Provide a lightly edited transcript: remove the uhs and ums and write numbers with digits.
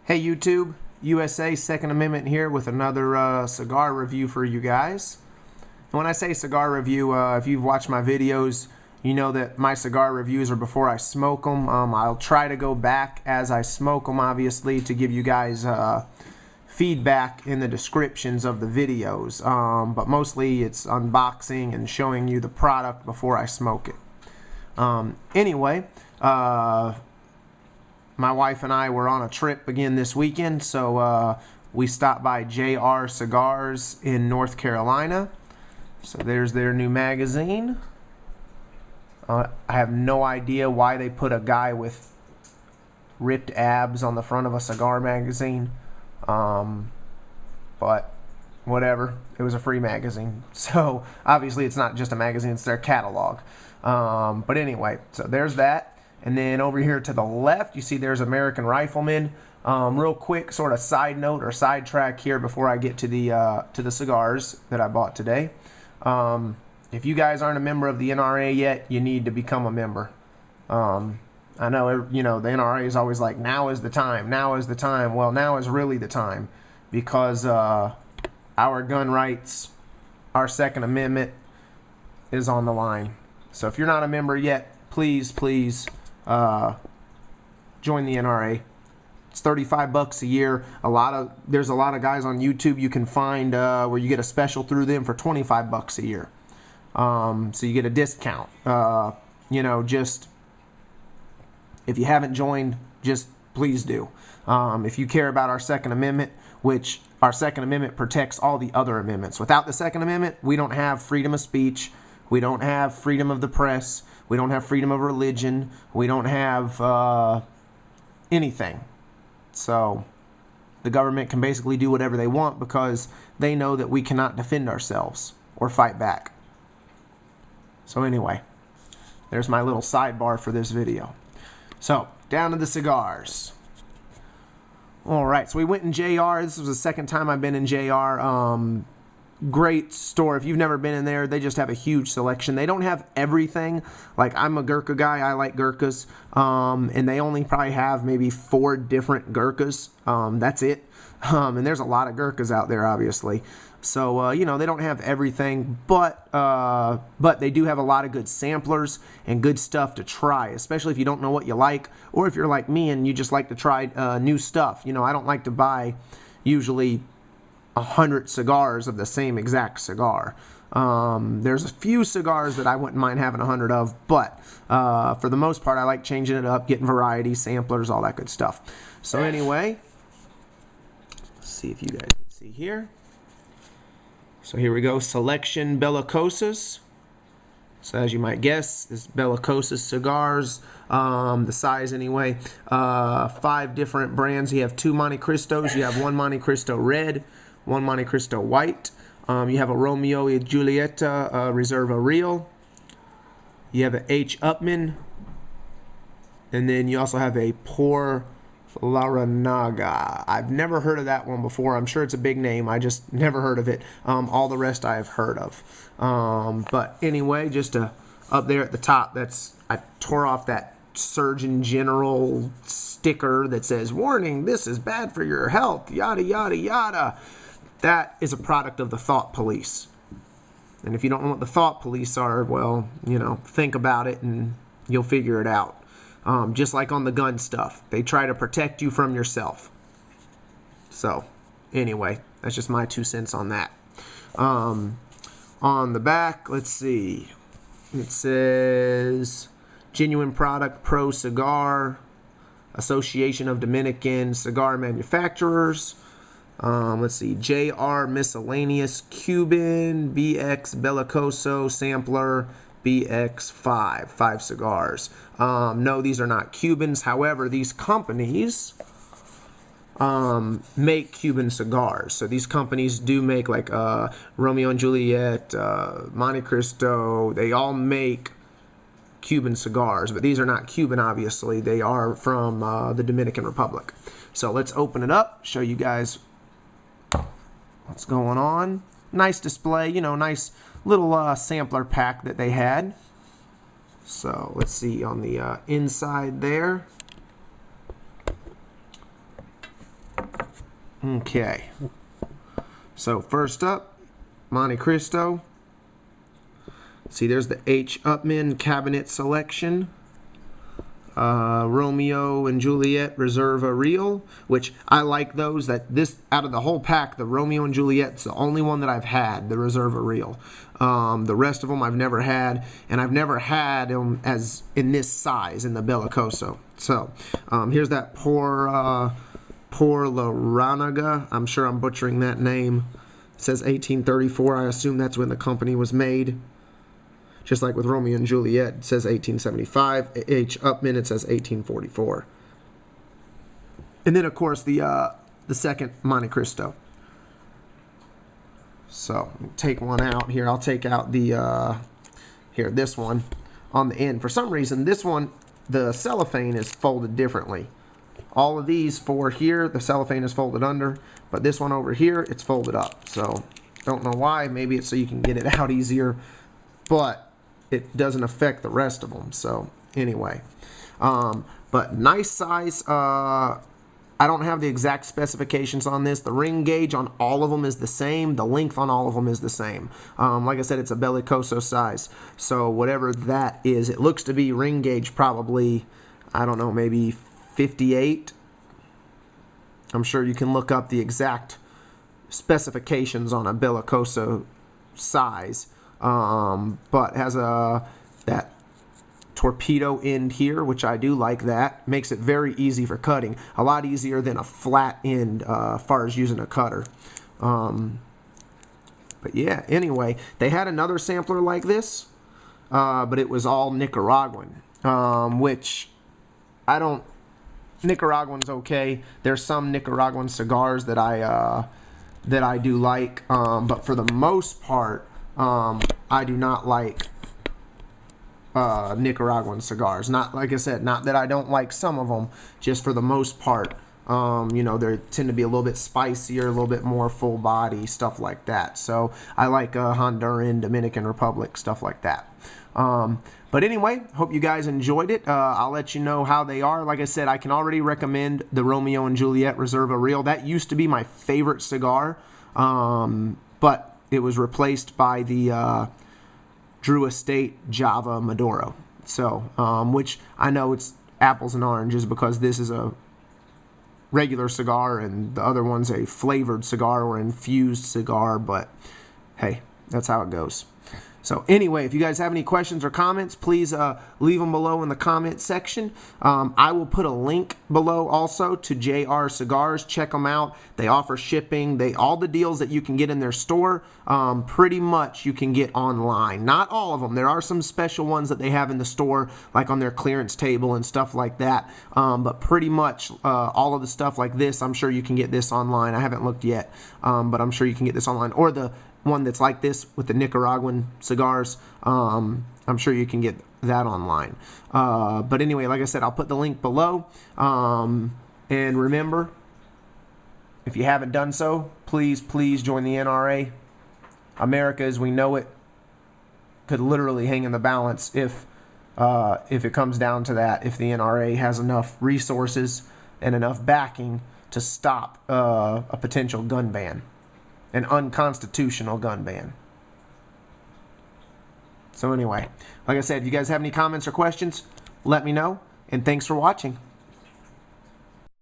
Hey YouTube, USA Second Amendment here with another cigar review for you guys. And when I say cigar review, if you've watched my videos, you know that my cigar reviews are before I smoke them. I'll try to go back as I smoke them, obviously, to give you guys feedback in the descriptions of the videos. But mostly it's unboxing and showing you the product before I smoke it. Anyway, my wife and I were on a trip again this weekend, so we stopped by JR Cigars in North Carolina. So there's their new magazine. I have no idea why they put a guy with ripped abs on the front of a cigar magazine, but whatever. It was a free magazine, so obviously it's not just a magazine, it's their catalog. But anyway, so there's that. And then over here to the left, you see there's American Rifleman. Real quick sort of side note or sidetrack here before I get to the cigars that I bought today. If you guys aren't a member of the NRA yet, you need to become a member. I know, you know, the NRA is always like, now is the time, now is the time. Well, now is really the time, because our gun rights, our Second Amendment is on the line. So if you're not a member yet, please join the NRA. It's $35 a year. There's a lot of guys on YouTube you can find where you get a special through them for $25 a year. So you get a discount. You know, just if you haven't joined, just please do. If you care about our Second Amendment, which our Second Amendment protects all the other amendments. Without the Second Amendment, we don't have freedom of speech. We don't have freedom of the press. We don't have freedom of religion. We don't have anything. So the government can basically do whatever they want because they know that we cannot defend ourselves or fight back. So anyway, there's my little sidebar for this video. So down to the cigars. Alright, so we went in JR. This was the second time I've been in JR. Great store. If you've never been in there, they just have a huge selection. They don't have everything. Like, I'm a Gurkha guy. I like Gurkhas. And they only probably have maybe 4 different Gurkhas. That's it. And there's a lot of Gurkhas out there, obviously. So, you know, they don't have everything, but they do have a lot of good samplers and good stuff to try, especially if you don't know what you like, or if you're like me and you just like to try new stuff. You know, I don't like to buy usually 100 cigars of the same exact cigar. There's a few cigars that I wouldn't mind having 100 of, but for the most part, I like changing it up, getting variety, samplers, all that good stuff. So anyway, let's see if you guys can see here. So here we go, Selection Bellicosas. So as you might guess, this Bellicosa cigars, the size anyway, 5 different brands. You have 2 Monte Cristos, you have 1 Monte Cristo Red, 1 Monte Cristo White. You have a Romeo y Julieta Reserva Real. You have a H. Upmann. And then you also have a Por Laranaga. I've never heard of that one before. I'm sure it's a big name. I just never heard of it. All the rest I have heard of. But anyway, just up there at the top, I tore off that Surgeon General sticker that says, "Warning, this is bad for your health, yada, yada, yada." That is a product of the thought police. And if you don't know what the thought police are, well, you know, think about it and you'll figure it out. Just like on the gun stuff. They try to protect you from yourself. So, anyway, that's just my 2 cents on that. On the back, let's see. It says, Genuine Product Pro Cigar, Association of Dominican Cigar Manufacturers. Let's see, JR Miscellaneous Cuban, BX Bellicoso Sampler, BX5, 5 cigars. No, these are not Cubans. However, these companies make Cuban cigars. So these companies do make, like, Romeo and Juliet, Monte Cristo. They all make Cuban cigars, but these are not Cuban, obviously. They are from the Dominican Republic. So let's open it up, show you guys what's going on. Nice display, you know, nice little sampler pack that they had. So let's see on the inside there. Okay. So first up, Monte Cristo. See, there's the H. Upmann Cabinet Selection. Romeo and Juliet Reserva Real, which I like those. This out of the whole pack, the Romeo and Juliet's the only one that I've had, the Reserva Real. The rest of them I've never had, and I've never had them as in this size in the Bellicoso. So here's that Por La Ranaga. I'm sure I'm butchering that name. It says 1834. I assume that's when the company was made. Just like with Romeo and Juliet, it says 1875. H. Upmann, it says 1844. And then, of course, the second Monte Cristo. So, take one out here. I'll take out the, this one on the end. For some reason, this one, the cellophane is folded differently. All of these four here, the cellophane is folded under, but this one over here, it's folded up. So, don't know why. Maybe it's so you can get it out easier, but it doesn't affect the rest of them. So anyway, but nice size. I don't have the exact specifications on this. The ring gauge on all of them is the same. The length on all of them is the same. Like I said, it's a Bellicoso size. So whatever that is, it looks to be ring gauge probably, I don't know, maybe 58. I'm sure you can look up the exact specifications on a Bellicoso size. But has that torpedo end here, which I do like that. Makes it very easy for cutting. A lot easier than a flat end as far as using a cutter. But yeah, anyway, they had another sampler like this, but it was all Nicaraguan, which I don't... Nicaraguan's okay. There's some Nicaraguan cigars that I do like, but for the most part, I do not like Nicaraguan cigars. Not, like I said, not that I don't like some of them, just for the most part, you know, they tend to be a little bit spicier, a little bit more full body, stuff like that. So I like Honduran, Dominican Republic, stuff like that. But anyway, hope you guys enjoyed it. I'll let you know how they are. Like I said, I can already recommend the Romeo and Juliet Reserva Real. That used to be my favorite cigar, but it was replaced by the Drew Estate Java Maduro. So, which I know it's apples and oranges because this is a regular cigar and the other one's a flavored cigar or infused cigar, but hey, that's how it goes. So anyway, if you guys have any questions or comments, please leave them below in the comment section. I will put a link below also to JR Cigars. Check them out. They offer shipping. All the deals that you can get in their store, pretty much you can get online. Not all of them. There are some special ones that they have in the store, like on their clearance table and stuff like that. But pretty much all of the stuff like this, I'm sure you can get this online. I haven't looked yet, but I'm sure you can get this online. Or the one that's like this with the Nicaraguan cigars, I'm sure you can get that online. But anyway, like I said, I'll put the link below. And remember, if you haven't done so, please join the NRA. America as we know it could literally hang in the balance if it comes down to that, if the NRA has enough resources and enough backing to stop a potential gun ban. An unconstitutional gun ban. So anyway, like I said, if you guys have any comments or questions, let me know. And thanks for watching.